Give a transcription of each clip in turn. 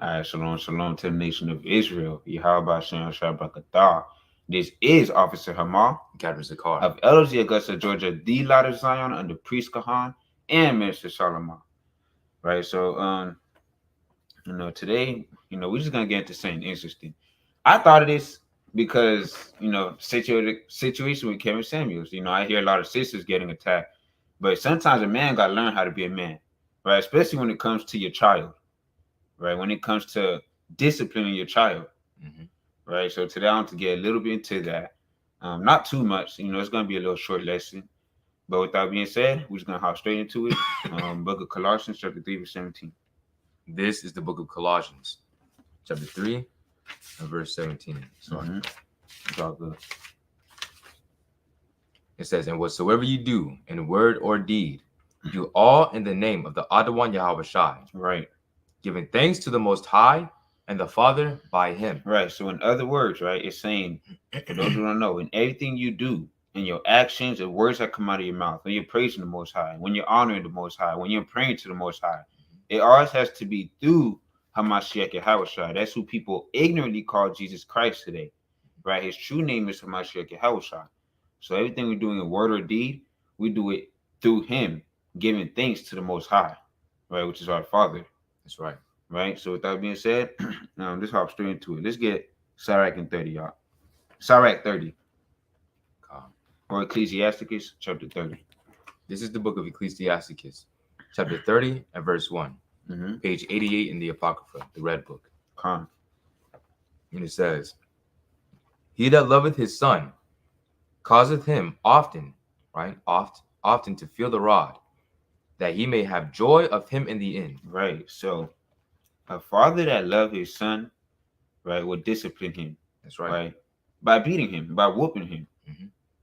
All right, shalom, shalom to the nation of Israel. Yahawah, Atha. This is Officer Hamar Captain Zakar. of LG Augusta, Georgia, the Light of Zion under Priest Kahan and Minister Solomon. Right, so today, we're just gonna get into something interesting. I thought of this because situation with Kevin Samuels. I hear a lot of sisters getting attacked, but sometimes a man gotta learn how to be a man, right? Especially when it comes to your child, right? When it comes to disciplining your child, right? So today I want to get a little bit into that. Not too much, it's going to be a little short lesson. But with that being said, we're just going to hop straight into it. Book of Colossians, chapter 3, verse 17. This is the book of Colossians, chapter 3, and verse 17. It's all good. It says, and whatsoever you do in word or deed, do all in the name of the Atha Yahawashi, Right. giving thanks to the Most High and the Father by him. Right. So in other words, right, it's saying, for those who don't know, in everything you do, in your actions and words that come out of your mouth, when you're praising the Most High, when you're honoring the Most High, when you're praying to the Most High, it always has to be through Hamashiach Yahawashi. That's who people ignorantly call Jesus Christ today, right? His true name is Hamashiach Yahawashi. So everything we're doing in word or deed, we do it through him, giving thanks to the Most High, right, which is our Father. That's right. Right. So with that being said, let's hop straight into it. Let's get Sirach in 30, y'all. Sirach 30. Or Ecclesiasticus chapter 30. This is the book of Ecclesiasticus, chapter 30 and verse 1. Page 88 in the Apocrypha, the Red Book. And it says, he that loveth his son causeth him often, right? Often to feel the rod, that he may have joy of him in the end. Right. So a father that loves his son, right, will discipline him. That's right. Right. By beating him, by whooping him.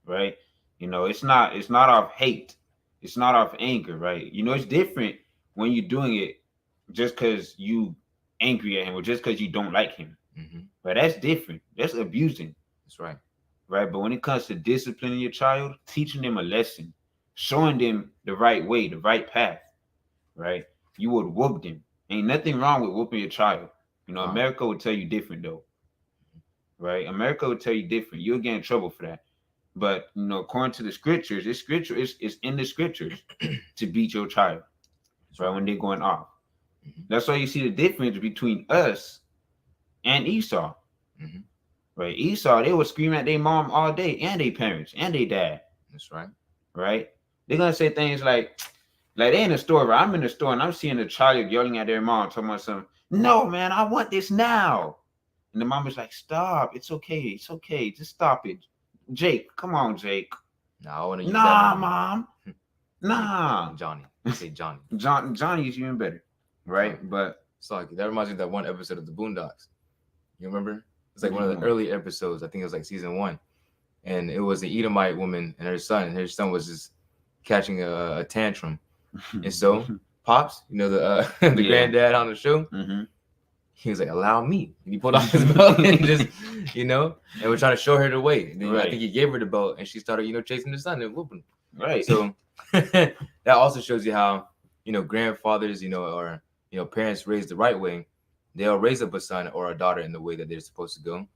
Right. It's not off hate. It's not off anger, right? It's different when you're doing it just because you angry at him or just because you don't like him. But that's different. That's abusing. That's right. Right. But when it comes to disciplining your child, teaching them a lesson, showing them the right way, the right path, right? You would whoop them. Ain't nothing wrong with whooping your child. America would tell you different though. Right? America would tell you different. You'll get in trouble for that. But according to the scriptures, it's in the scriptures to beat your child, right? When they're going off. That's why you see the difference between us and Esau. Right? Esau, they would scream at their mom all day, and their parents, and their dad. That's right. Right? They're gonna say things like they in the store, right? I'm in the store and I'm seeing a child yelling at their mom, talking about something. No, man, I want this now. And the mom is like, stop. It's okay. Just stop it. Jake, come on, Jake. No, I want to use that. Nah, Mom. Nah. Johnny. I say Johnny. Johnny's even better. Right? But it's like that reminds me of that one episode of the Boondocks. You remember? It's like one of the early episodes. I think it was like season 1. And it was an Edomite woman and her son. And her son was just catching a tantrum. And so Pops, the granddad on the show, he was like, allow me. And he pulled off his belt and just, and we're trying to show her the way. And then I think he gave her the belt and she started, chasing the son and whooping. Right. So that also shows you how, grandfathers, or, parents raised the right way. They'll raise up a son or a daughter in the way that they're supposed to go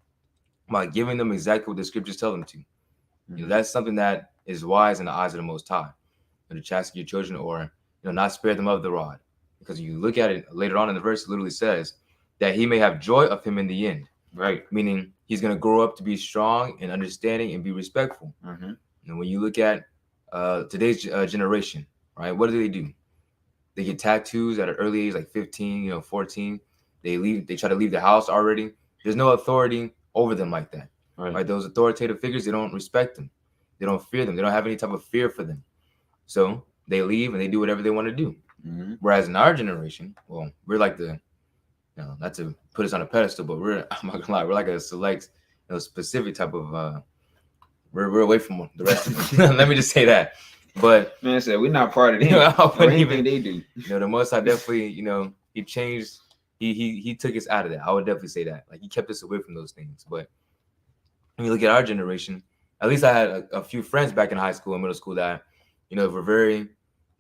by giving them exactly what the scriptures tell them to. That's something that is wise in the eyes of the Most High. To chasten your children or not spare them of the rod, because you look at it later on in the verse, it literally says that he may have joy of him in the end, right? Meaning he's going to grow up to be strong and understanding and be respectful. And when you look at today's generation, right, what do? They get tattoos at an early age, like 15, 14. They try to leave the house already. There's no authority over them like that, right? Those authoritative figures, they don't respect them, they don't fear them, they don't have any type of fear for them. So they leave and they do whatever they want to do. Whereas in our generation, well, we're like not to put us on a pedestal, but I'm not gonna lie, we're like a select, specific type of, we're away from the rest of them. Let me just say that. But man said we're not part of them. Or anything they do. The Most High definitely, he changed. He took us out of that. I would definitely say that. Like he kept us away from those things. But when you look at our generation, at least I had a few friends back in high school and middle school that were very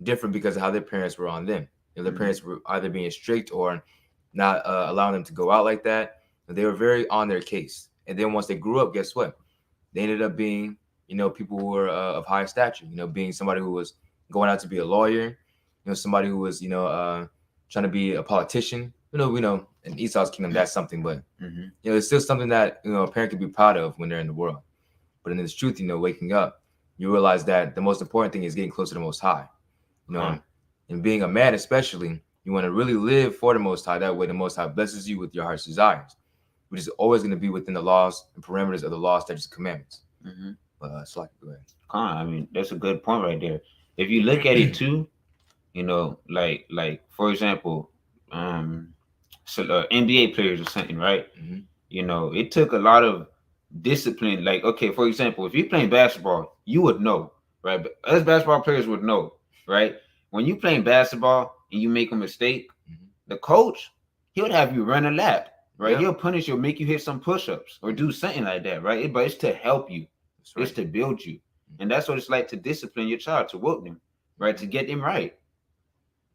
different because of how their parents were on them. Their parents were either being strict or not allowing them to go out like that. They were very on their case. And then once they grew up, guess what? They ended up being, people who were of high stature, being somebody who was going out to be a lawyer, somebody who was, trying to be a politician. We know in Esau's kingdom, that's something, but, it's still something that, a parent can be proud of when they're in the world. But in this truth, waking up, you realize that the most important thing is getting close to the Most High, and being a man, especially, you want to really live for the Most High. That way, the Most High blesses you with your heart's desires, which is always going to be within the laws and parameters of the law, statutes, and commandments. But go ahead. I mean, that's a good point right there. If you look at it too, like for example, NBA players or something, right? It took a lot of discipline. Like, okay, for example, if you're playing basketball, you would know, right? But us basketball players would know, right? When you playing basketball and you make a mistake, the coach, he would have you run a lap, right? Yep. He'll punish you, make you hit some push-ups or do something like that, right? But it's to help you. Right. It's to build you. And that's what it's like to discipline your child, to whoop them, right? To get them right.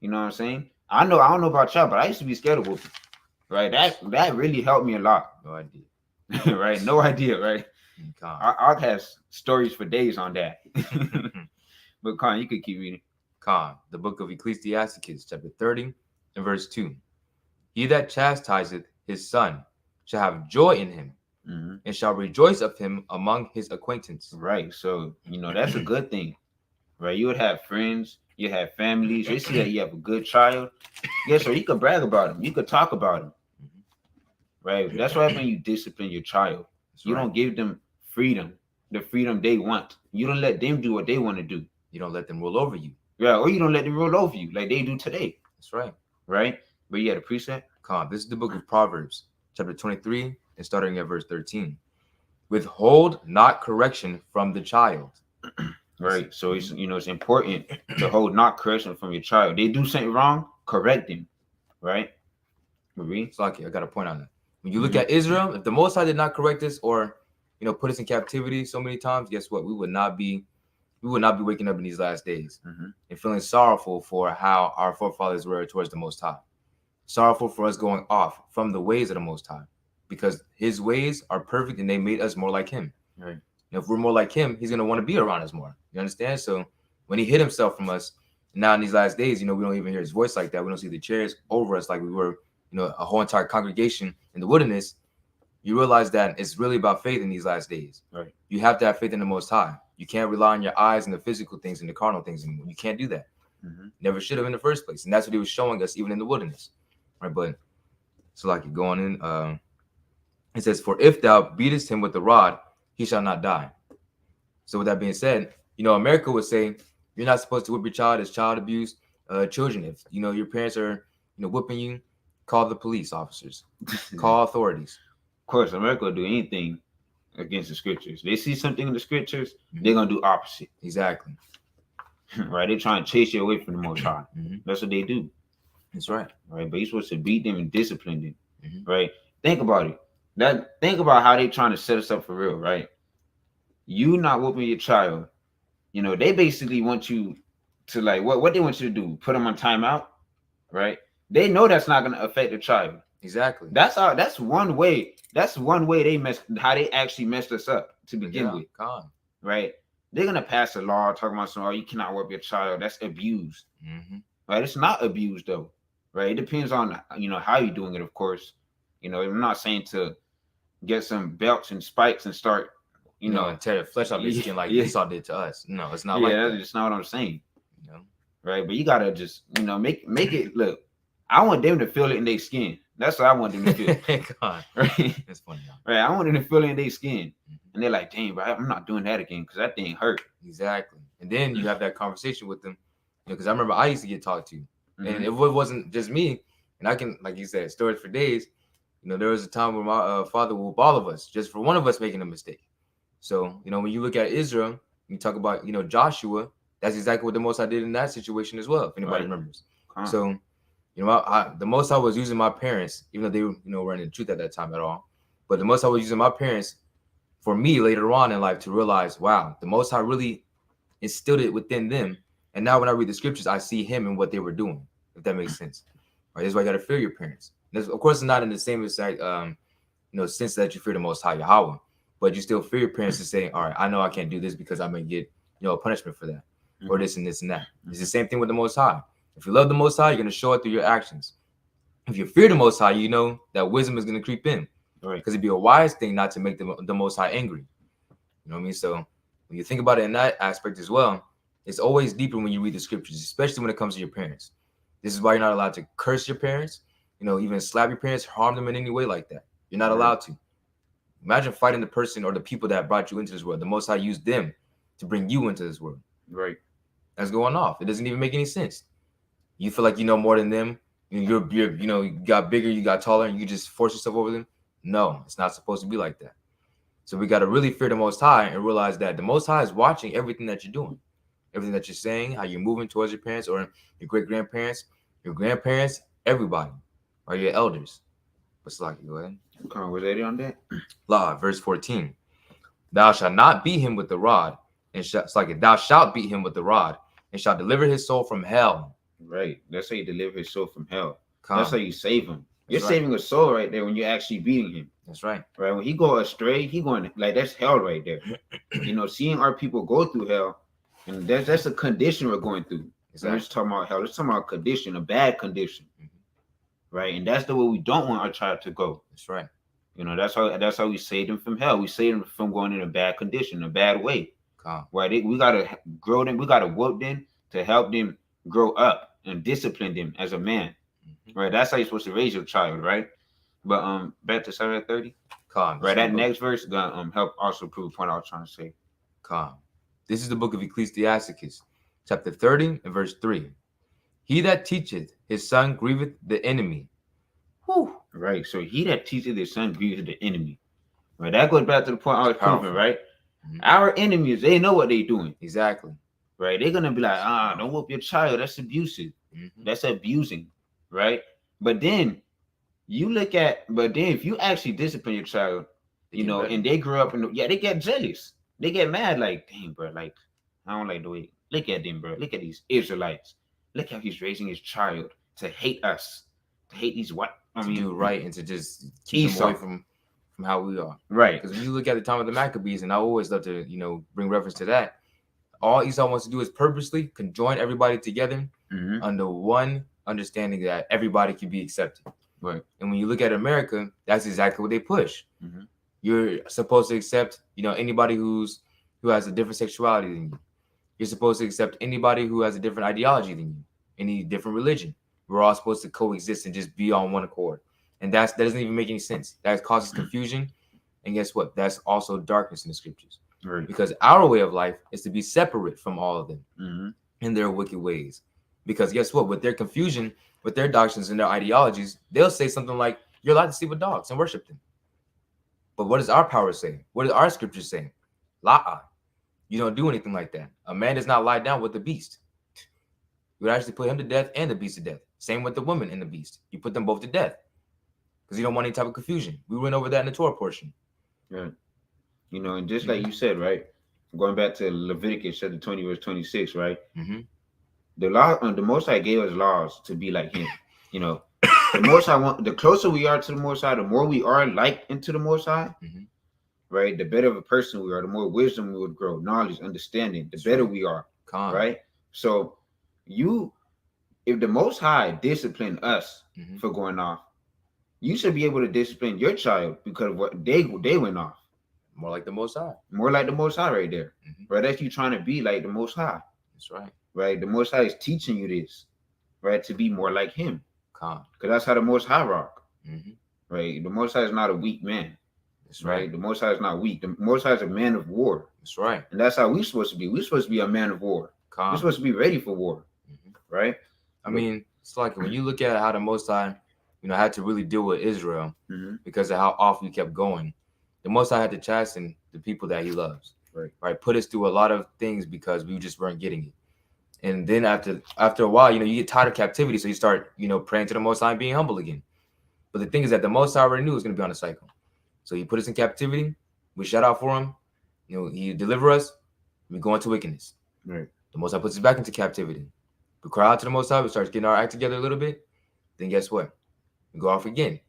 You know what I'm saying? I don't know about y'all, but I used to be scared of whooping, right? That really helped me a lot. No idea. Right? No idea, right? I'll have stories for days on that. But Con, you could keep reading. Con, the book of Ecclesiasticus, chapter 30 and verse 2. He that chastiseth his son shall have joy in him, and shall rejoice of him among his acquaintance. Right. So, that's a good thing, right? You would have friends, you have families. They see that you have a good child. Yeah, so you could brag about him. You could talk about him. Right. That's why when you discipline your child, you don't give them freedom, the freedom they want. You don't let them do what they want to do. You don't let them roll over you. Yeah, or you don't let them roll over you like they do today. That's right. Right? But you had a precept? Come, this is the book of Proverbs, chapter 23, and starting at verse 13. Withhold not correction from the child. Right. So it's it's important to hold not correction from your child. They do something wrong, correct them. Right? Marie? So I got a point on that. When you look at Israel, if the Most High did not correct us or put us in captivity so many times, guess what? We would not be waking up in these last days and feeling sorrowful for how our forefathers were towards the Most High. Sorrowful for us going off from the ways of the Most High, because his ways are perfect and they made us more like him. Right. If we're more like him, he's going to want to be around us more. You understand? So when he hid himself from us, now in these last days, we don't even hear his voice like that. We don't see the chairs over us like we were, a whole entire congregation in the wilderness. You realize that it's really about faith in these last days. Right. You have to have faith in the Most High. You can't rely on your eyes and the physical things and the carnal things anymore. You can't do that. Never should have in the first place. And that's what he was showing us even in the wilderness. Right. But so like you're going in, it says, for if thou beatest him with the rod, he shall not die. So with that being said, America would say you're not supposed to whip your child. It's child abuse. Children, if your parents are whipping you, call the police officers, call authorities. Of course, America will do anything against the scriptures. They see something in the scriptures, they're gonna do opposite. Exactly. Right? They're trying to chase you away from the Most High. That's what they do. That's right. Right. But you're supposed to beat them and discipline them. Right. Think about it. Think about how they trying to set us up for real, right? You not whooping your child, they basically want you to what they want you to do, put them on timeout, right? They know that's not gonna affect the child. Exactly. That's one way. That's one way how they actually messed us up to begin with. Right? They're gonna pass a law talking about you cannot whoop your child. That's abuse. Right? It's not abuse though. Right? It depends on how you're doing it, of course. I'm not saying to get some belts and spikes and start and tear the flesh off your skin like Esau did to us. No, it's not like that. That's not what I'm saying. Right? But you gotta just make it look. I want them to feel it in their skin. That's what I want them to feel. God. Right? That's funny. Right? I want them to feel it in their skin. And they're like, dang, bro, I'm not doing that again because that thing hurt. Exactly. And then you have that conversation with them. Because I remember I used to get talked to. And it wasn't just me. And I can, like you said, stories for days. There was a time where my father would whoop all of us just for one of us making a mistake. So, when you look at Israel, you talk about, Joshua, that's exactly what the Most High did in that situation as well, if anybody remembers. So, the Most High was using my parents, even though they were in the truth at that time at all. But the Most High was using my parents for me later on in life to realize, wow, the Most High really instilled it within them. And now when I read the scriptures, I see him and what they were doing, if that makes sense. Right? That's why you got to fear your parents. Of course, it's not in the same exact sense that you fear the Most High Yahawah, but you still fear your parents to say, all right, I know I can't do this because I may get a punishment for that, or this and this and that. It's the same thing with the Most High. If you love the Most High, you're going to show it through your actions. If you fear the Most High, you know that wisdom is going to creep in, because it'd be a wise thing not to make the Most High angry. You know what I mean? So when you think about it in that aspect as well, it's always deeper when you read the scriptures, especially when it comes to your parents. This is why you're not allowed to curse your parents, even slap your parents, harm them in any way like that. You're not allowed to. Imagine fighting the person or the people that brought you into this world. The Most High used them to bring you into this world. Right. That's going off. It doesn't even make any sense. You feel like you know more than them. You got bigger, you got taller, and you just force yourself over them. No, it's not supposed to be like that. So we got to really fear the Most High and realize that the Most High is watching everything that you're doing, everything that you're saying, how you're moving towards your parents or your great-grandparents, your grandparents, everybody, or your elders. What's like? Go ahead. Come on, was that on that? Law, verse 14. Thou shalt not beat him with the rod, and thou shalt beat him with the rod, and shalt deliver his soul from hell. Right. That's how you deliver his soul from hell. Come. That's how you save him. You're saving a soul right there when you're actually beating him. That's right. Right. When he go astray, he going like that's hell right there. Seeing our people go through hell, and that's a condition we're going through. Exactly. We're just talking about hell. Let's talk about a condition, a bad condition. Right. And that's the way we don't want our child to go. That's right. That's how we save them from hell. We save them from going in a bad condition, a bad way. Right. We gotta grow them. We gotta work them to help them grow up and discipline them as a man. Right. That's how you're supposed to raise your child. Right. But back to 7:30. Right. That next verse gonna help also prove the point I was trying to say. This is the book of Ecclesiasticus, chapter 30 and verse 3. He that teacheth his son grieveth the enemy. Whew. Right. So he that teacheth his son grieveth the enemy. Right. That goes back to the point I was proving, right? Our enemies, they know what they're doing. Exactly. Right. They're gonna be like, don't whoop your child. That's abusive. That's abusing. Right. But then if you actually discipline your child, and they grow up they get jealous. They get mad, like, dang, bro, like, I don't like the way. Look at them, bro. Look at these Israelites. Look how he's raising his child to hate us, to hate these white. Do right and to just keep them away from how we are. Right. Because when you look at the time of the Maccabees, and I always love to, bring reference to that, all Esau wants to do is purposely conjoin everybody together under one understanding that everybody can be accepted. Right. And when you look at America, that's exactly what they push. You're supposed to accept, anybody who has a different sexuality than you. You're supposed to accept anybody who has a different ideology than you, any different religion. We're all supposed to coexist and just be on one accord. And that doesn't even make any sense. That causes confusion. And guess what? That's also darkness in the scriptures. Right. Because our way of life is to be separate from all of them in their wicked ways. Because guess what? With their confusion, with their doctrines and their ideologies, they'll say something like, you're allowed to sleep with dogs and worship them. But what does our power say? What does our scriptures say? La'a. You don't do anything like that. A man does not lie down with the beast. You would actually put him to death and the beast to death. Same with the woman and the beast. You put them both to death because you don't want any type of confusion. We went over that in the Torah portion. Yeah. And just like you said, right? Going back to Leviticus chapter 20, verse 26, right? The law, the Most High gave us laws to be like him. The Most High the closer we are to the Most High, the more we are like into the Most High, right? The better of a person we are, the more wisdom we would grow, knowledge, understanding, the better we are, right? So if the Most High disciplined us for going off, you should be able to discipline your child because of what they went off. More like the Most High. More like the Most High right there. Right? That's you trying to be like the Most High. That's right. Right? The Most High is teaching you this, right? To be more like him. Because that's how the Most High rock. Right? The Most High is not a weak man. That's right. The Most High is not weak. The Most High is a man of war. That's right. And that's how we're supposed to be. We're supposed to be a man of war. We're supposed to be ready for war. Right? I mean, it's like when you look at how the Most High, had to really deal with Israel because of how off we kept going. The Most High had to chasten the people that he loves. Right? Put us through a lot of things because we just weren't getting it. And then after a while, you get tired of captivity. So you start, praying to the Most High and being humble again. But the thing is that the Most High already knew it was going to be on a cycle. So he put us in captivity. We shout out for him. He deliver us. We go into wickedness. Right. The Most High puts us back into captivity. We cry out to the Most High. We start getting our act together a little bit. Then guess what? and go off again.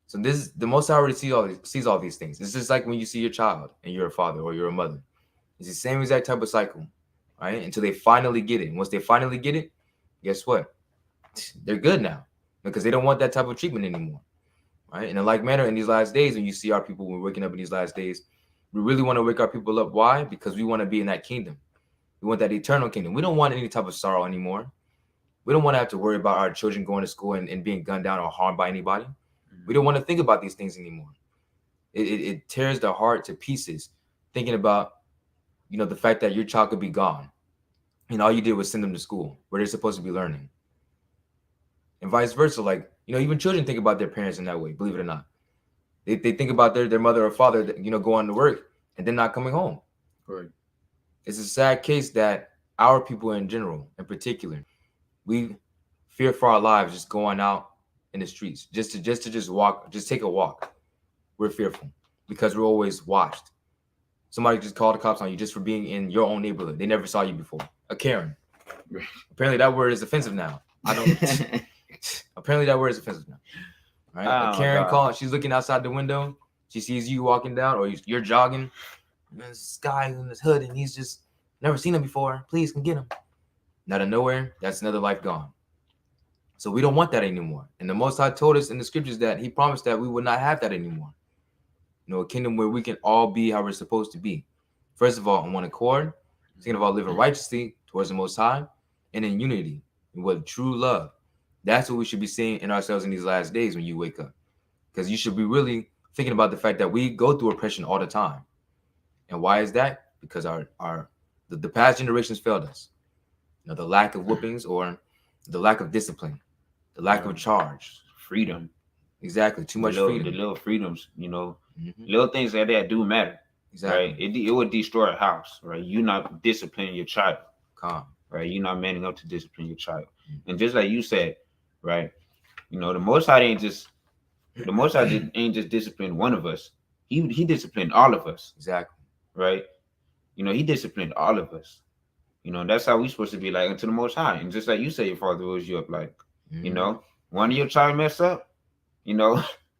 So this is the Most High already sees all these things. It's just like when you see your child and you're a father or you're a mother. It's the same exact type of cycle, right? Until they finally get it. And once they finally get it, guess what? They're good now because they don't want that type of treatment anymore, right? And in like manner, in these last days, when you see our people, when we're waking up in these last days, we really want to wake our people up. Why? Because we want to be in that kingdom. We want that eternal kingdom. We don't want any type of sorrow anymore. We don't want to have to worry about our children going to school and being gunned down or harmed by anybody. We don't want to think about these things anymore. It tears the heart to pieces thinking about, the fact that your child could be gone and all you did was send them to school where they're supposed to be learning. And vice versa. Like, even children think about their parents in that way, believe it or not. They think about their mother or father, going to work and then not coming home. Right. It's a sad case that our people in general, in particular, we fear for our lives just going out in the streets, just to walk, just take a walk. We're fearful because we're always watched. Somebody just called the cops on you just for being in your own neighborhood. They never saw you before. A Karen. Apparently that word is offensive now. Apparently that word is offensive now. Right? A Karen calling. She's looking outside the window. She sees you walking down, or you're jogging. And there's this guy in his hood, and he's just never seen him before. Please come get him. Out of nowhere, that's another life gone. So we don't want that anymore. And the Most High told us in the scriptures that He promised that we would not have that anymore. A kingdom where we can all be how we're supposed to be. First of all, on one accord. Second of all, living righteously towards the Most High, and in unity, and with true love. That's what we should be seeing in ourselves in these last days when you wake up. Because you should be really thinking about the fact that we go through oppression all the time. And why is that? Because the past generations failed us. The lack of whoopings or the lack of discipline, the lack of charge, freedom. Exactly, too much freedom. The little freedoms, little things like that do matter. Exactly. Right? It would destroy a house, right? You're not disciplining your child. Calm. Right? You're not manning up to discipline your child. Mm-hmm. And just like you said, right? The Most High ain't just disciplined one of us. He disciplined all of us. Exactly. Right? He disciplined all of us. That's how we supposed to be like unto the Most High. And just like you say, your father rose you up, like, one of your child mess up,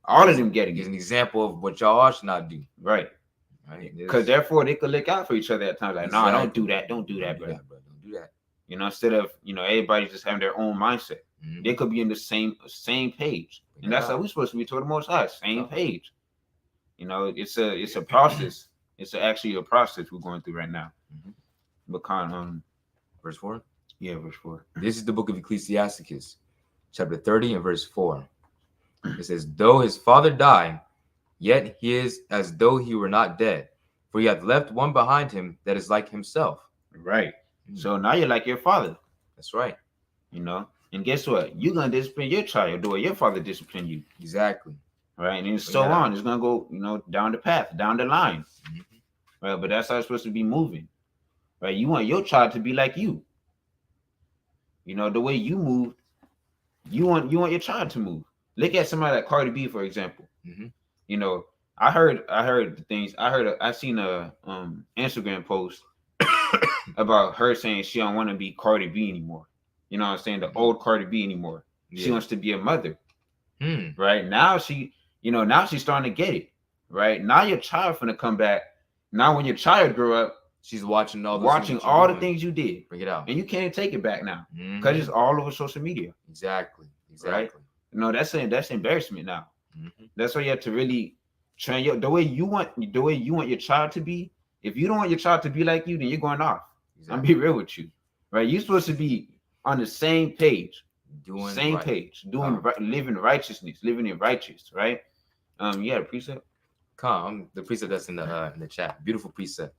all of them get it. It's an example of what y'all should not do. Right. Because therefore they could look out for each other at times. Like, exactly. No, don't do that. Don't do that, bro. Don't do that. Instead of, everybody just having their own mindset. Mm-hmm. They could be in the same page. And that's how we're supposed to be toward the Most High. Same page. It's a process. It's actually a process we're going through right now. Mm-hmm. Verse 4? Yeah, verse 4. This is the book of Ecclesiasticus, chapter 30 and verse 4. It says, though his father died, yet he is as though he were not dead, for he hath left one behind him that is like himself. Right. So now you're like your father. That's right. And guess what? You're going to discipline your child the way your father disciplined you. Exactly. Right. And so on. It's going to go, down the path, down the line. Mm-hmm. Right. But that's how it's supposed to be moving. Right. You want your child to be like you. The way you move, you want your child to move. Look at somebody like Cardi B, for example. Mm-hmm. I heard the things. I seen a Instagram post about her saying she don't want to be Cardi B anymore. You know what I'm saying? The old Cardi B anymore. Yeah. She wants to be a mother. Right now now she's starting to get it. Right now your child finna come back. Now when your child grow up, she's watching all the things you did. Bring it out, and you can't take it back now because it's all over social media. Exactly. Right? That's embarrassment now. Mm-hmm. That's why you have to really train the way you want your child to be. If you don't want your child to be like you, then you're going off. Exactly. I'm be real with you, right? You're supposed to be on the same page, living righteousness, living in righteous, right? You had a precept. The precept that's in the chat. Beautiful precept.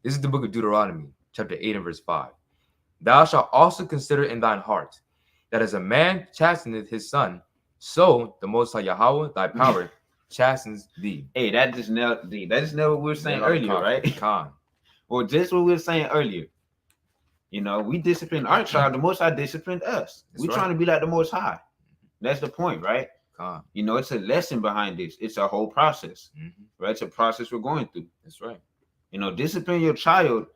This is the book of Deuteronomy, chapter 8 and verse 5. Thou shalt also consider in thine heart that as a man chasteneth his son, so the Most High Yahawah, thy power, chastens thee. Hey, that just nailed what we were saying earlier, right? Well, just what we were saying earlier. We discipline our child. The Most High disciplined us. We're trying to be like the Most High. That's the point, right? It's a lesson behind this. It's a whole process, right? It's a process we're going through. That's right. Discipline your child,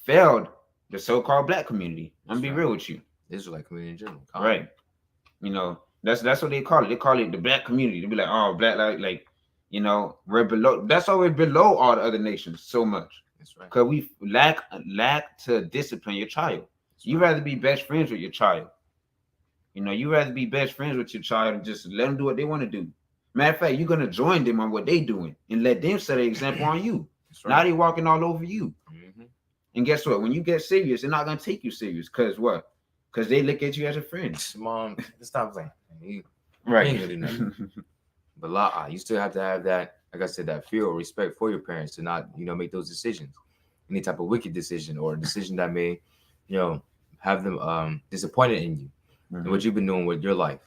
failed the so-called Black community. I'm be real with you. Israelite community in general. Right. That's what they call it. They call it the black community. They be like, oh, black like we're below. That's why we're below all the other nations so much. That's right. Because we lack to discipline your child. You rather be best friends with your child. You rather be best friends with your child and just let them do what they want to do. Matter of fact, you're gonna join them on what they doing and let them set an example on you. Right. Now they walking all over you. Mm-hmm. And guess what? When you get serious, they're not gonna take you serious. Cause what? Because they look at you as a friend. Mom, stop playing. Right. Ain't really nothing. But you still have to have that, like I said, that fear or respect for your parents to not, make those decisions. Any type of wicked decision or a decision that may, have them disappointed in you and what you've been doing with your life,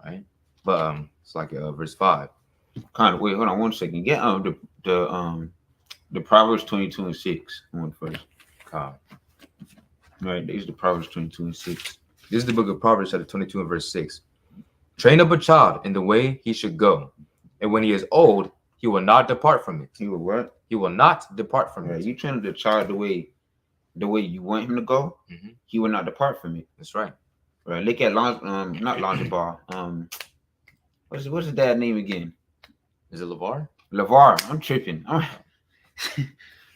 right? But it's like verse 5. Kind of wait, hold on one second. Get the Proverbs 22 and 6 one first. Right, these are the Proverbs 22 and 6. This is the book of Proverbs, chapter 22 and verse 6. Train up a child in the way he should go, and when he is old, he will not depart from it. He will what? He will not depart from it. You train up the child the way you want him to go. Mm-hmm. He will not depart from it. That's right. Right. Look at not Lonzo Ball. What's his dad's name again? Is it LeVar? LeVar. I'm tripping.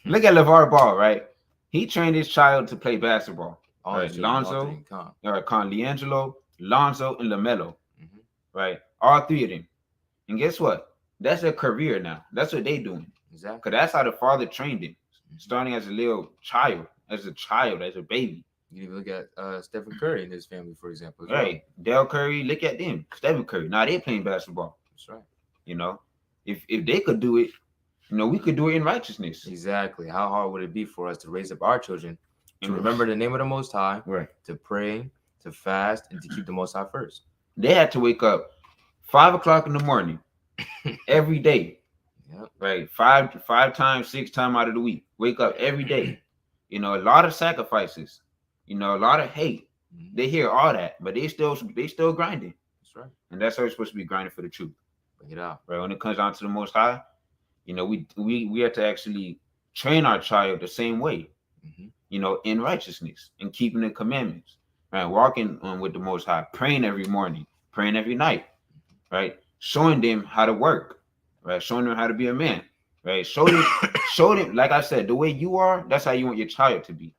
Look at LeVar Ball, right? He trained his child to play basketball. Right. Lonzo, Leangelo, Lonzo, and LaMelo. Mm-hmm. Right. All three of them. And guess what? That's their career now. That's what they doing. Exactly. Because that's how the father trained him. Starting as a little child, as a baby. You even look at Stephen Curry and his family, for example. Right. Well. Dell Curry, look at them. Stephen Curry. Now they're playing basketball. That's right. If they could do it, we could do it in righteousness. Exactly. How hard would it be for us to raise up our children to remember the name of the Most High, right? To pray, to fast, and to keep the Most High first? They had to wake up 5 o'clock in the morning every day. Yep. Right. 5 times, 6 times out of the week. Wake up every day. A lot of sacrifices. A lot of hate. Mm-hmm. They hear all that, but they still grinding. That's right. And that's how we're supposed to be grinding for the truth. Bring it out. Right. When it comes down to the Most High, we have to actually train our child the same way. Mm-hmm. In righteousness and keeping the commandments. Right. Walking with the Most High, praying every morning, praying every night. Right. Showing them how to work. Right. Showing them how to be a man. Right. Show them, like I said, the way you are, that's how you want your child to be.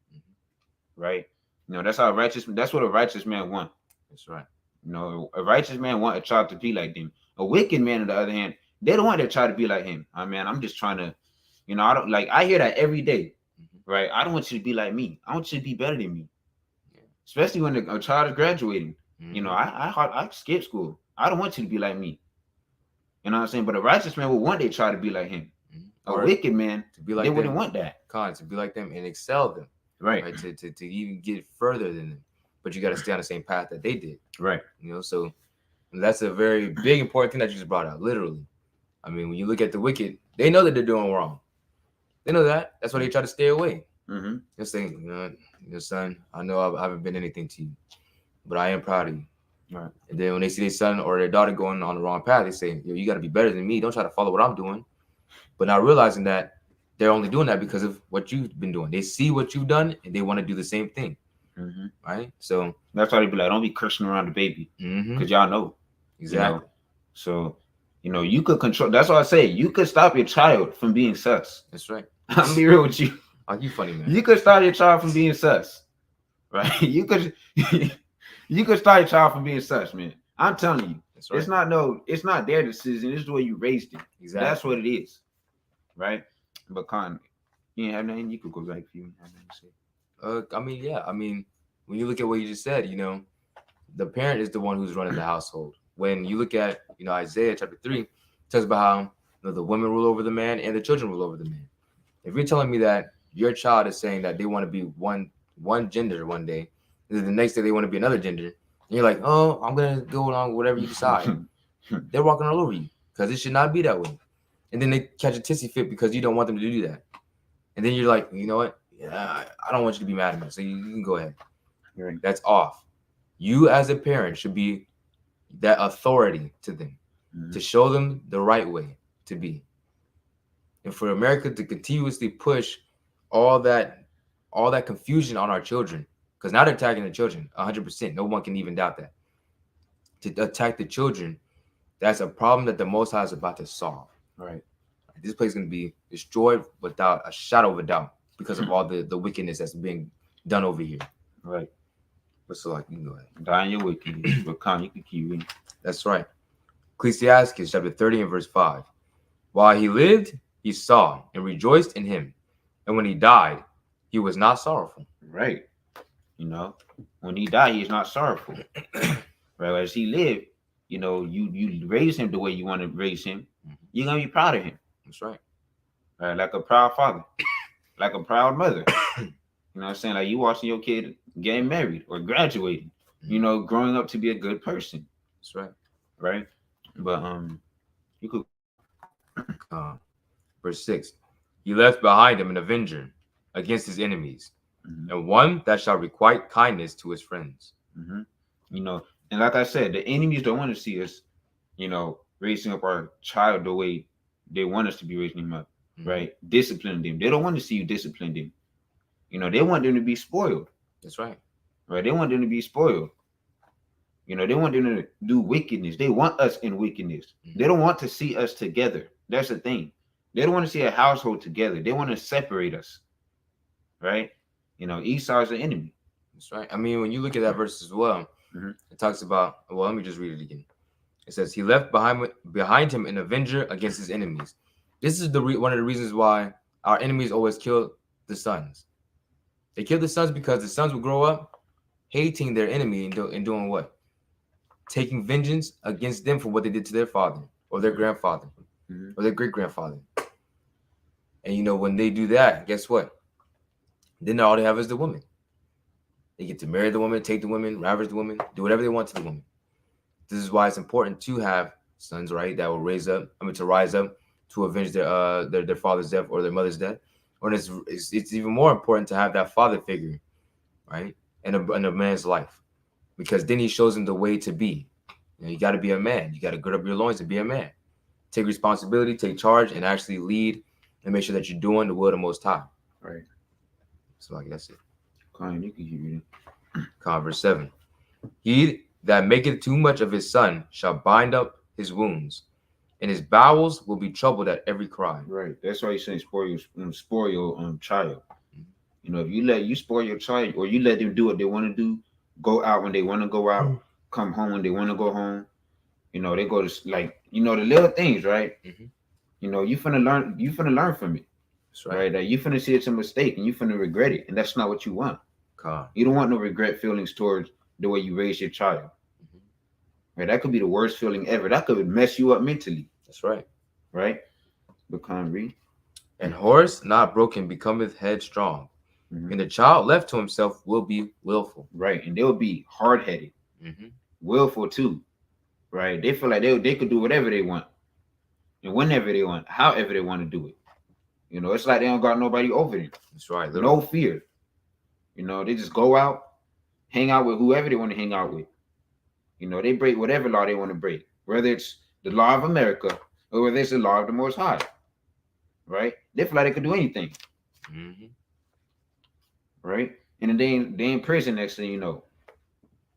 Right. That's what a righteous man want. That's right. A righteous man want a child to be like them. A wicked man, on the other hand, they don't want their child to be like him. I'm just trying to, I hear that every day. Mm-hmm. Right. I don't want you to be like me. I want you to be better than me. Yeah. Especially when a child is graduating. Mm-hmm. I skip school. I don't want you to be like me. You know what I'm saying? But a righteous man would want their child to be like him. Mm-hmm. A wicked man, to be like they them, wouldn't want that. To be like them and excel them. Right. To even get further than them. But you got to stay on the same path that they did. Right. So that's a very big, important thing that you just brought out, literally. When you look at the wicked, they know that they're doing wrong. They know that. That's why they try to stay away. Mm-hmm. They're saying, son, I know I haven't been anything to you, but I am proud of you. Right. And then when they see their son or their daughter going on the wrong path, they say, you got to be better than me. Don't try to follow what I'm doing. But not realizing that they're only doing that because of what you've been doing. They see what you've done and they want to do the same thing. Mm-hmm. Right. So that's why they be like, don't be cursing around the baby. Because y'all know. Exactly. So, you could control. That's why I say you could stop your child from being sus. That's right. I'm gonna be real with you. Oh, you funny, man. You could stop your child from being sus. Right. You could stop your child from being sus, man. I'm telling you. That's right. It's not their decision. It's the way you raised it. Exactly. That's what it is. Right. But you ain't have nothing. You could go back if you have nothing to say. Yeah. When you look at what you just said, the parent is the one who's running the household. When you look at, Isaiah chapter 3, it talks about how the women rule over the man and the children rule over the man. If you're telling me that your child is saying that they want to be one gender one day, and then the next day they want to be another gender, and you're like, oh, I'm gonna go along with whatever you decide. They're walking all over you because it should not be that way. And then they catch a tissy fit because you don't want them to do that. And then you're like, you know what? Yeah, I don't want you to be mad at me. So you can go ahead. Right. That's off. You as a parent should be that authority to them, to show them the right way to be. And for America to continuously push all that confusion on our children, because now they're attacking the children 100%. No one can even doubt that. to attack the children, that's a problem that the Most High is about to solve. Right. This place is going to be destroyed without a shadow of a doubt because of all the wickedness that's being done over here. Right. But so, like, you can go ahead. Die in your wickedness. But come, you can keep reading. That's right. Ecclesiastes chapter 30 and verse 5. While he lived, he saw and rejoiced in him. And when he died, he was not sorrowful. Right. You know, when he died, he's not sorrowful. Right. As he lived, you know, you raise him the way you want to raise him. You're going to be proud of him. That's right. Right. Like a proud father, like a proud mother. You know what I'm saying? Like you watching your kid getting married or graduating, you know, growing up to be a good person. That's right. Right. But you could verse 6. He left behind him an avenger against his enemies, and one that shall requite kindness to his friends. You know, and like I said, the enemies don't want to see us, you know, raising up our child the way they want us to be raising him up, right? Disciplining them. They don't want to see you discipline them. You know, they want them to be spoiled. That's right. Right? They want them to be spoiled. You know, they want them to do wickedness. They want us in wickedness. They don't want to see us together. That's the thing. They don't want to see a household together. They want to separate us. Right? You know, Esau is the enemy. That's right. I mean, when you look at that verse as well, it talks about, well, let me just read it again. It says, he left behind him an avenger against his enemies. This is one of the reasons why our enemies always kill the sons. They kill the sons because the sons will grow up hating their enemy and doing what? Taking vengeance against them for what they did to their father or their grandfather or their great-grandfather. And, you know, when they do that, guess what? Then all they have is the woman. They get to marry the woman, take the woman, ravage the woman, do whatever they want to the woman. This is why it's important to have sons, right, that will rise up to avenge their father's death or their mother's death. Or it's even more important to have that father figure, right, in a man's life, because then he shows him the way to be. You got to be a man. You got to gird up your loins and be a man. Take responsibility, take charge, and actually lead and make sure that you're doing the will of the Most High. Right. So like that's it. You can hear it. Verse 7. He that maketh too much of his son shall bind up his wounds, and his bowels will be troubled at every cry. Right. That's why he's saying spoil your child. You know, if you spoil your child, or you let them do what they want to do, go out when they want to go out, come home when they want to go home. You know, they go to, like, you know, the little things, right? You know, you finna learn from it. That's right. That you finna see it's a mistake and you finna regret it, and that's not what you want. You don't want no regret feelings towards the way you raise your child. Right? That could be the worst feeling ever. That could mess you up mentally. That's right. Right? But read. And horse not broken becometh headstrong, and the child left to himself will be willful. Right, and they'll be hard-headed, willful too. Right? They feel like they could do whatever they want, and whenever they want, however they want to do it. You know, it's like they don't got nobody over them. That's right. No fear. You know, they just go out, hang out with whoever they want to hang out with. You know, they break whatever law they want to break, whether it's the law of America or whether it's the law of the Most High. Right? They feel like they could do anything. Right? And then they in prison next thing you know.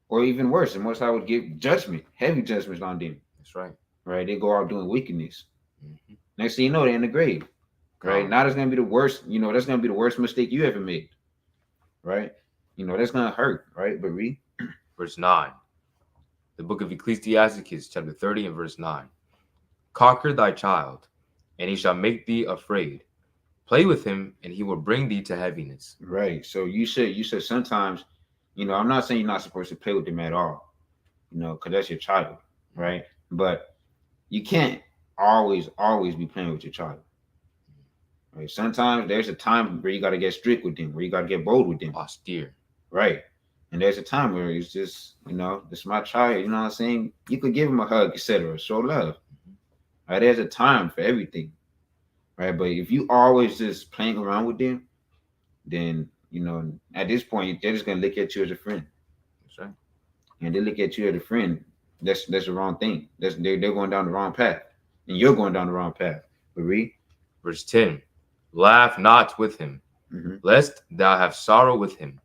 Or even worse, the Most High would give judgment, heavy judgments on them. That's right. Right? They go out doing wickedness. Next thing you know, they're in the grave. Right? Now that's gonna be the worst, you know, that's gonna be the worst mistake you ever made. Right? You know, that's gonna hurt, right? But read. Verse 9. The book of Ecclesiastes, chapter 30 and verse 9. Conquer thy child, and he shall make thee afraid. Play with him, and he will bring thee to heaviness. Right. So you said sometimes, you know, I'm not saying you're not supposed to play with them at all, you know, because that's your child, right? But you can't always be playing with your child. Right. Sometimes there's a time where you got to get strict with them, where you got to get bold with them. Austere. Right. And there's a time where it's just, you know, this is my child, you know what I'm saying? You could give him a hug, etc. Show love. Right. There's a time for everything. Right. But if you always just playing around with them, then, you know, at this point, they're just going to look at you as a friend. That's right. And they look at you as a friend. That's the wrong thing. They're going down the wrong path. And you're going down the wrong path. But read. Verse 10. Laugh not with him, lest thou have sorrow with him,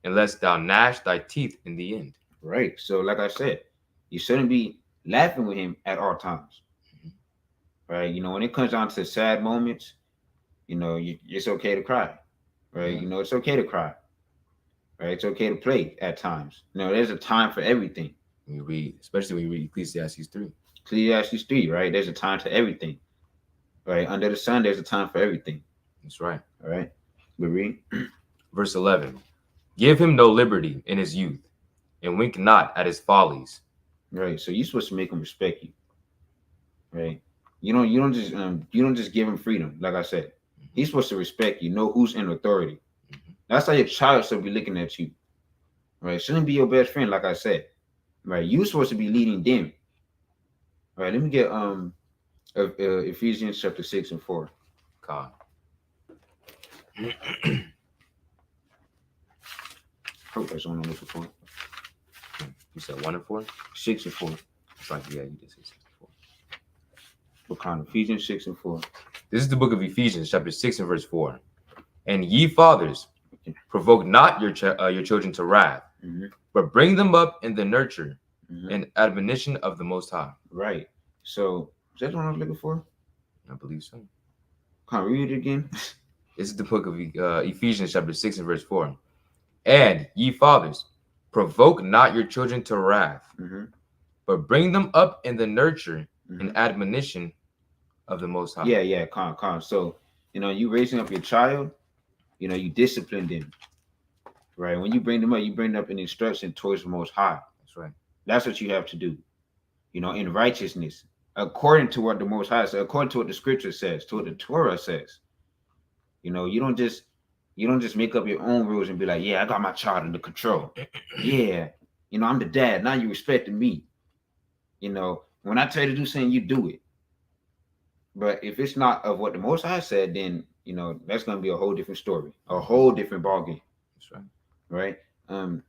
and lest thou gnash thy teeth in the end. Right. So like I said, You shouldn't be laughing with him at all times. Right? When it comes down to sad moments, it's okay to cry. Right? Yeah. It's okay to cry. Right? It's okay to play at times. There's a time for everything. When you read, especially when you read Ecclesiastes 3. Ecclesiastes 3, right? There's a time for everything. Right? Under the sun, there's a time for everything. That's right. All right. We read. Verse 11. Give him no liberty in his youth, and wink not at his follies. Right. So you're supposed to make him respect you. Right. You don't just give him freedom. Like I said, he's supposed to respect you. Know who's in authority. That's how your child should be looking at you. Right. Shouldn't be your best friend. Like I said. Right. You're supposed to be leading them. Right. Let me get Ephesians chapter 6 and 4. God. Hope that's one I'm looking for. You said 1 and 4? 6 and 4. It's like, yeah, you did say 6 and 4. What kind? Ephesians 6 and 4. This is the book of Ephesians, chapter 6 and verse 4. And ye fathers, provoke not your children to wrath, but bring them up in the nurture and admonition of the Most High. Right. So, is that what I was looking for? I believe so. Can't read it again. This is the book of Ephesians, chapter 6 and verse 4. And ye fathers, provoke not your children to wrath, but bring them up in the nurture and admonition of the Most High. Yeah, calm. So, you raising up your child, you discipline them. Right? When you bring them up in instruction towards the Most High. That's right. That's what you have to do. In righteousness, according to what the Most High says, according to what the Scripture says, to what the Torah says. You don't just make up your own rules and be like, yeah, I got my child under control. Yeah, I'm the dad. Now you respecting me. When I tell you to do something, you do it. But if it's not of what the Most High said, then that's gonna be a whole different story, a whole different ballgame. That's right. Right. Come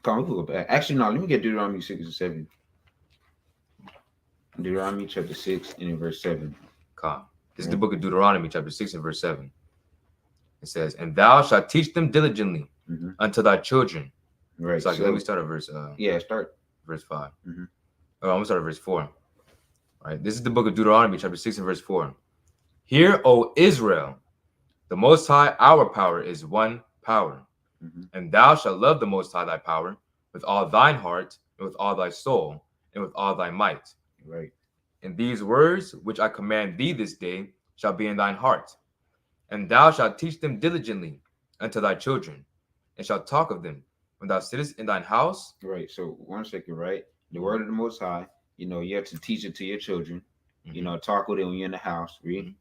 on, we'll go back. Actually, no. Let me get Deuteronomy 6 and 7. Deuteronomy chapter 6 and verse 7. Come. This is the book of Deuteronomy, chapter 6 and verse 7. It says, and thou shalt teach them diligently unto thy children. Right. So, let me start at verse start. Verse 5. Oh, I'm gonna start at verse 4. All right. This is the book of Deuteronomy, chapter 6 and verse 4. Hear, O Israel, the Most High, our power is one power. And thou shalt love the Most High thy power with all thine heart, and with all thy soul, and with all thy might. Right. And these words which I command thee this day shall be in thine heart. And thou shalt teach them diligently unto thy children, and shalt talk of them when thou sittest in thine house. Right. So 1 second, right? The word of the Most High, you have to teach it to your children. Talk with it when you're in the house. Read.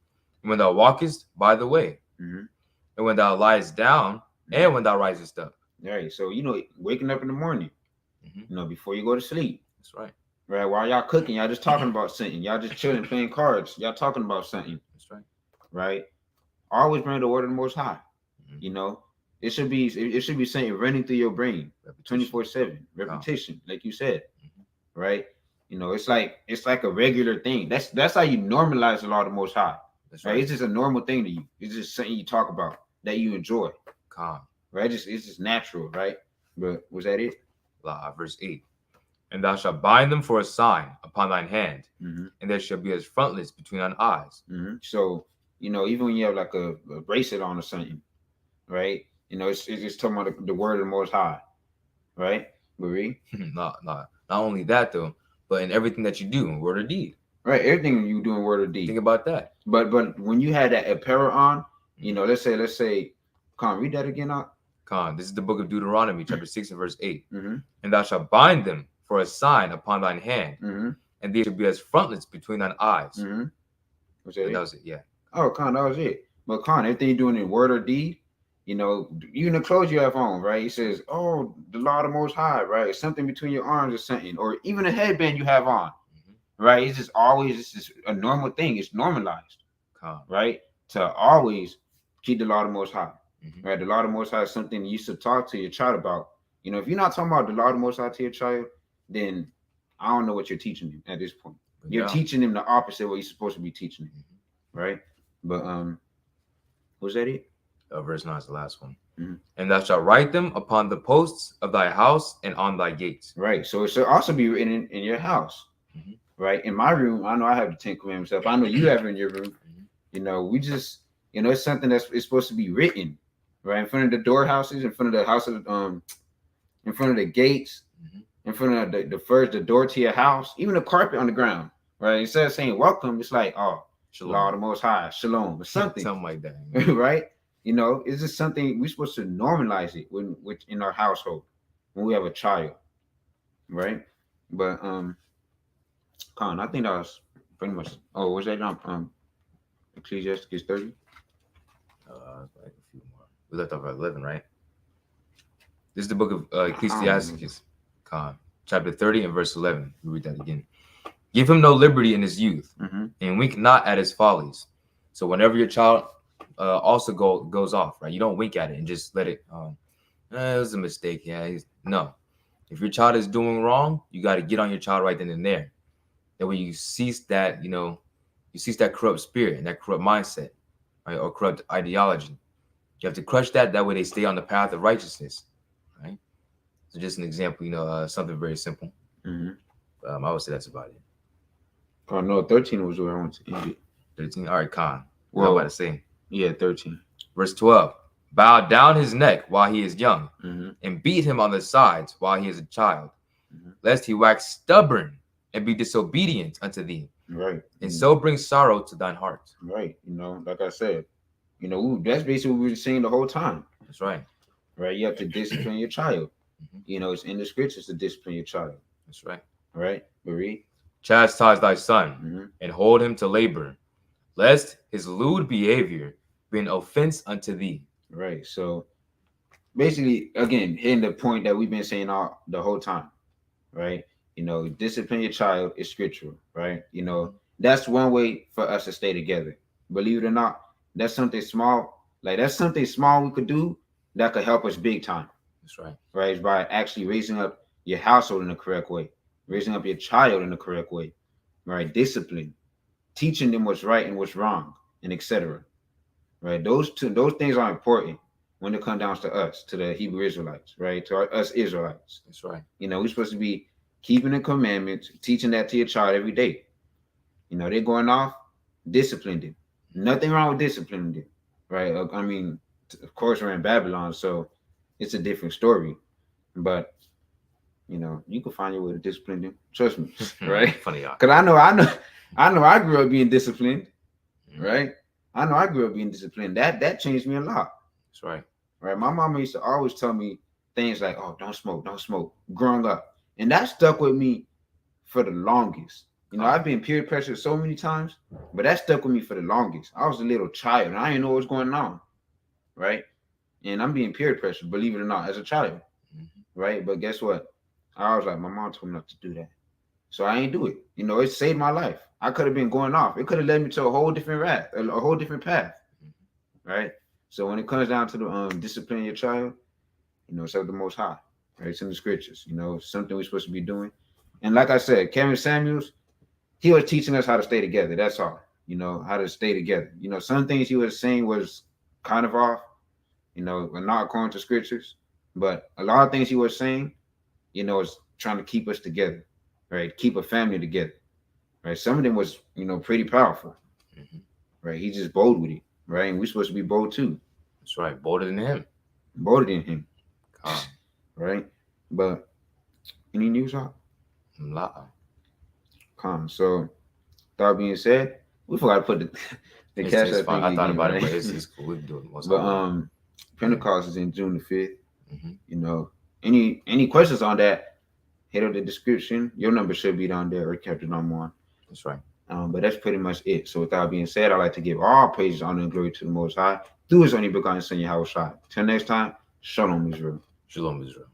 When thou walkest by the way, and when thou liest down, and when thou risest up. Right. So, waking up in the morning, before you go to sleep. That's right. Right. While y'all cooking, y'all just talking about something. Y'all just chilling, playing cards. Y'all talking about something. That's right. Right. Always bring the word of the Most High. It should be something running through your brain 24/7. Repetition, like you said. Right. It's like a regular thing. That's how you normalize the law of the Most High. That's right. It's just a normal thing to you. It's just something you talk about that you enjoy. Calm. Right. It's just natural. Right. But was that it? Verse 8. And thou shalt bind them for a sign upon thine hand, and there shall be as frontlets between thine eyes. So, even when you have like a bracelet on or something, right? It's just talking about the word of the Most High, right? Marie? Not only that though, but in everything that you do, in word or deed. Right, everything you do in word or deed. Think about that. But when you had that apparel on, let's say, come read that again out. This is the book of Deuteronomy, chapter 6 and verse 8. And thou shalt bind them for a sign upon thine hand, and these shall be as frontlets between thine eyes. That was it, yeah. Oh, that was it. But everything you're doing in word or deed, even the clothes you have on, right? It says, oh, the law of the Most High, right? Something between your arms or something, or even a headband you have on, right? It's just a normal thing. It's normalized, right? To always keep the law of the Most High, right? The law of the Most High is something you should talk to your child about. If you're not talking about the law of the Most High to your child, then I don't know what you're teaching them at this point. You're teaching them the opposite of what you're supposed to be teaching them, right? But was that it? Verse 9 is the last one. and thou shalt write them upon the posts of thy house and on thy gates. Right. So it should also be written in your house. Right. In my room, I know I have the 10 Commandments up. I know you have it in your room. We just, it's something it's supposed to be written, right, in front of the door houses, in front of the house of in front of the gates, in front of the door to your house, even the carpet on the ground, right? Instead of saying welcome, it's like, oh, Shalom. Law of the Most High, shalom, or something, something like that, right? It's just something we're supposed to normalize it in our household when we have a child, right? But Con, I think that was pretty much. Oh, was that Ecclesiastes 30? Like a few more. We left off at 11, right? This is the book of Ecclesiastes, chapter 30 and verse 11. We read that again. Give him no liberty in his youth, and wink not at his follies. So whenever your child also goes off, right, you don't wink at it and just let it. It was a mistake. Yeah, no. If your child is doing wrong, you got to get on your child right then and there. That way you cease that, you cease that corrupt spirit and that corrupt mindset, right, or corrupt ideology. You have to crush that. That way they stay on the path of righteousness, right? So just an example, something very simple. I would say that's about it. Oh no, 13 was where I want to end it. 13. All right, Khan. What about to say? Yeah, 13. Verse 12. Bow down his neck while he is young, and beat him on the sides while he is a child, lest he wax stubborn and be disobedient unto thee. Right. And so bring sorrow to thine heart. Right. Like I said, that's basically what we were saying the whole time. That's right. Right. You have to discipline your child. It's in the scriptures to discipline your child. That's right. Right. Read. Chastise thy son and hold him to labor, lest his lewd behavior be an offense unto thee. Right. So basically, again, hitting the point that we've been saying the whole time. Right. Discipline your child is scriptural, right? That's one way for us to stay together. Believe it or not, that's something small. Like that's something small we could do that could help us big time. That's right. Right? It's by actually raising up your household in the correct way, raising up your child in the correct way, right? Discipline, teaching them what's right and what's wrong, and etc. Right? Those things are important when it comes down to us, to the Hebrew Israelites, right? To us Israelites. That's right. We're supposed to be keeping the commandments, teaching that to your child every day. They're going off, discipline them. Nothing wrong with disciplining them, right? I mean, of course, we're in Babylon, so it's a different story. But, you can find your way to discipline them. Trust me, right? Funny, because I know I grew up being disciplined, right? I know I grew up being disciplined. That changed me a lot. That's right. Right. My mama used to always tell me things like, "Oh, don't smoke," growing up. And that stuck with me for the longest. I've been peer pressured so many times, but that stuck with me for the longest. I was a little child and I didn't know what was going on, right? And I'm being peer pressured, believe it or not, as a child, right? But guess what? I was like, my mom told me not to do that. So I ain't do it. It saved my life. I could have been going off. It could have led me to a whole different path, right? So when it comes down to the disciplining your child, it's of the Most High. Right, it's in the scriptures, something we're supposed to be doing. And like I said, Kevin Samuels, he was teaching us how to stay together. That's all, how to stay together. Some things he was saying was kind of off, not according to scriptures. But a lot of things he was saying, is trying to keep us together, right? Keep a family together, right? Some of them was, pretty powerful, right? He's just bold with it, right? And we're supposed to be bold too. That's right. Bolder than him. Right, but any news out? Calm. So, that being said, we forgot to put the cash up. I thought about it, but it's cool. We can do it most. But Pentecost is in June the 5th. Any questions on that? Hit up the description. Your number should be down there, or Captain number 1. That's right. But that's pretty much it. So, with that being said, I'd like to give all praises, honor, and glory to the Most High through His only begotten Son, Yahawashi. Till next time, Shalom, Israel. Shalom, Israel.